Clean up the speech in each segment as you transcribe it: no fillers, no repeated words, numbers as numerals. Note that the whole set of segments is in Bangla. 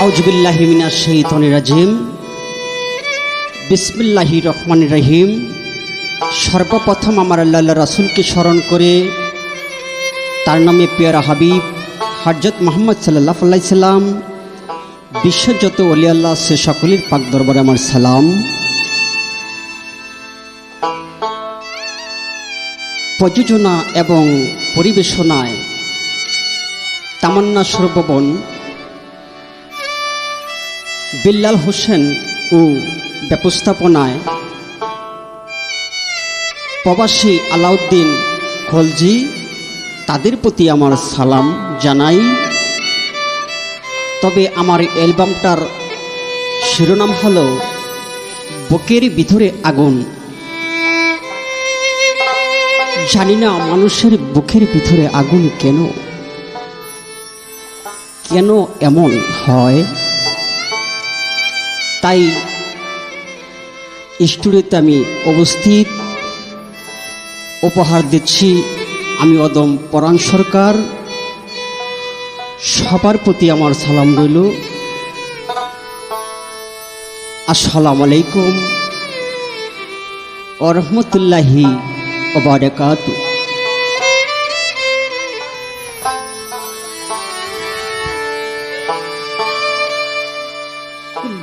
আউযুবিল্লাহি মিনাশ শাইতানির রাজিম। বিসমিল্লাহির রহমানির রহিম। সর্বপ্রথম আমার আল্লাহ রাসূলকে স্মরণ করে তার নামে পেয়ারা হাবিব হযরত মুহাম্মদ সাল্লাল্লাহু আলাইহি সাল্লাম বিশ্বের যত ওলি আল্লাহ সে সকলের পাক দরবারে আমার সালাম। প্রযোজনা এবং পরিবেশনায় তামান্না সর্ববন বিল্লাল হোসেন ও ব্যবস্থাপনায় প্রবাসী আলাউদ্দিন খলজি, তাদের প্রতি আমার সালাম জানাই। তবে আমার অ্যালবামটার শিরোনাম হলো বুকের ভিতরে আগুন। জানি না মানুষের বুকের ভিতরে আগুন কেন কেন এমন হয়। তাই স্টুডিওতে আমি উপস্থিত, উপহার দিচ্ছি আমি অদম পরাণ সরকার। সবার প্রতি আমার সালাম রইল। আসসালামু আলাইকুম ওয়া রাহমাতুল্লাহি ওয়া বারাকাতুহু।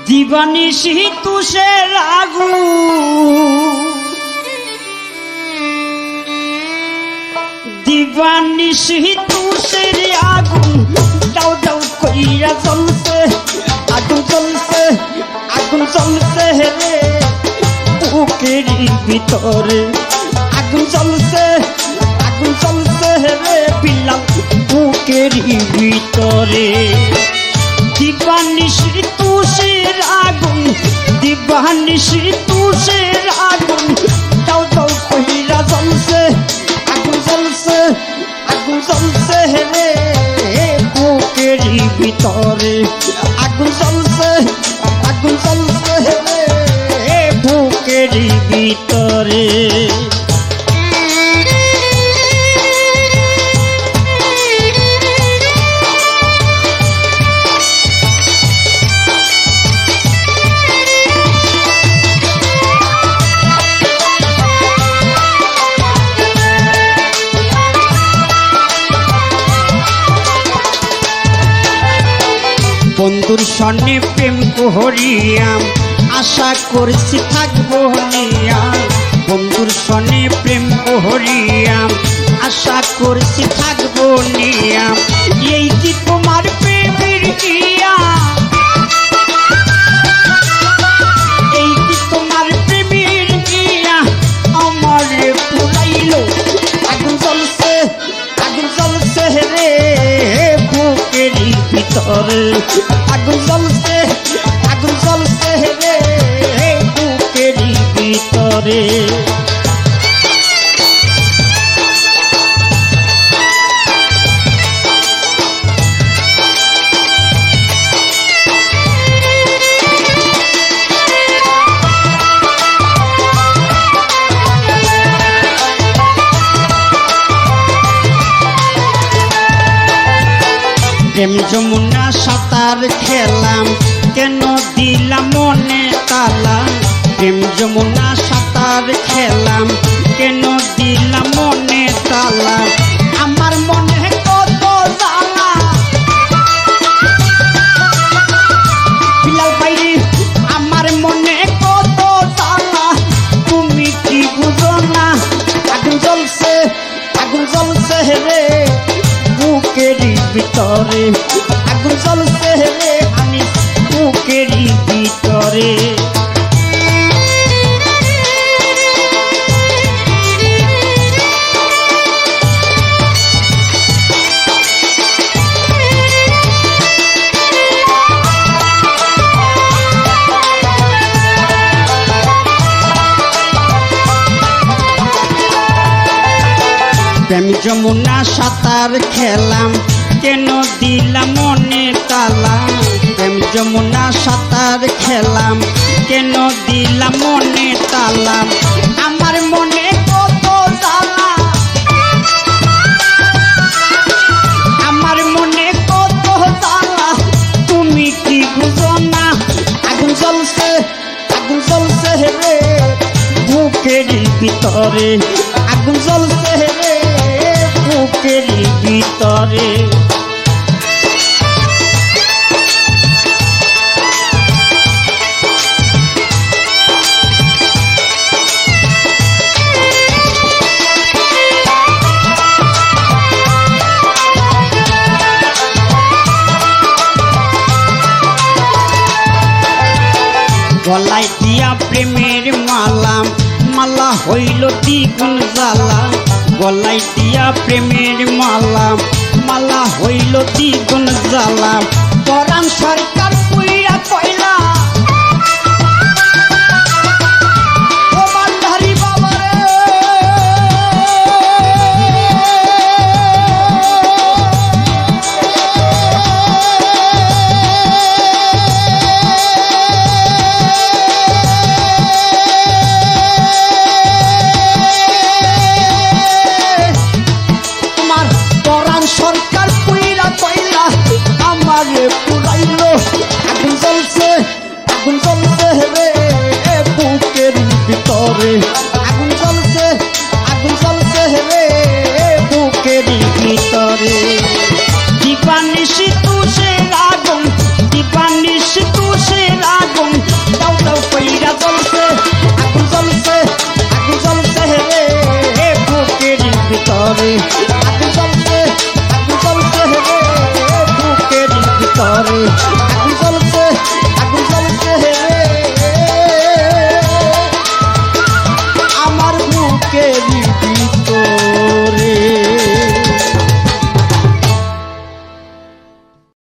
দিবানিশি তুষের আগুন, দিবানিশি তুষের আগুন, দাও দাও কইরা জ্বলছে, আগুন জ্বলছে, আগুন জ্বলছে রে বুকের ভিতরে, আগুন জ্বলছে, আগুন জ্বলছে রে বিল্লাল বুকের ভিতরে। দিবানিশি তুষের আগুন, দিবানিশি তুষের আগুন, দাও দাও কইরা জ্বলছে, আগুন জ্বলছে, আগুন জ্বলছে রে বুকের ভিতরে, আগুন জ্বলছে, আগুন জ্বলছে রে বুকের ভিতরে। বন্ধুর সনে প্রেম করিয়াম, আশা করছি থাকবো নিয়া। বন্ধুর সনে প্রেম করিয়াম, আশা করছি থাকবো নিয়া। এই কি তোমার প্রেমের ইয়া, এই কি তোমার প্রেমের ইয়া আমার পুরাইলো। আগুন জ্বলছে, আগুন জ্বলছে রে বুকের ভিতরে, আগুন জ্বলছে, আগুন জ্বলছে রে বুকের ভিতরে। প্রেম যমুনা সাঁতার খেলাম, কেন দিলাম মনে তালা। প্রেম যমুনা সাঁতার খেলাম, কেন দিলাম মনে তালা। আমার মনে কত জ্বালা বিলাল ভাই, আমার মনে কত জ্বালা তুমি কি বুঝো না। আগুন জ্বলছে, আগুন জ্বলছে রে বুকের ভিতরে, আগুন জ্বলছে রে আমি বুকের ভিতরে। প্রেম যমুনা সাঁতার খেলাম, কেন দিলাম মনে তালা। প্রেম যমুনা সাঁতার খেলাম, কেন দিলাম মনে তালা। আমার মনে কত জ্বালা, আমার মনে কত জ্বালা তুমি কি ভিতরে আগুন জ্বলছে রে বুকের ভিতরে গলায় দিয়া প্রেমের মালা মালা হইল দ্বিগুণ জ্বালা গলায় দিয়া প্রেমের মালা মালা হইল দ্বিগুণ জ্বালা পরাণ সরকার পুইরা কইলা ও মালধারী বাবা রে সরকার পুইরা কইলা আমারে পুরাইলো আগুন জ্বলছে রে বুকের ভিতরে আগুন জ্বলছে রে বুকের ভিতরে দিবানিশি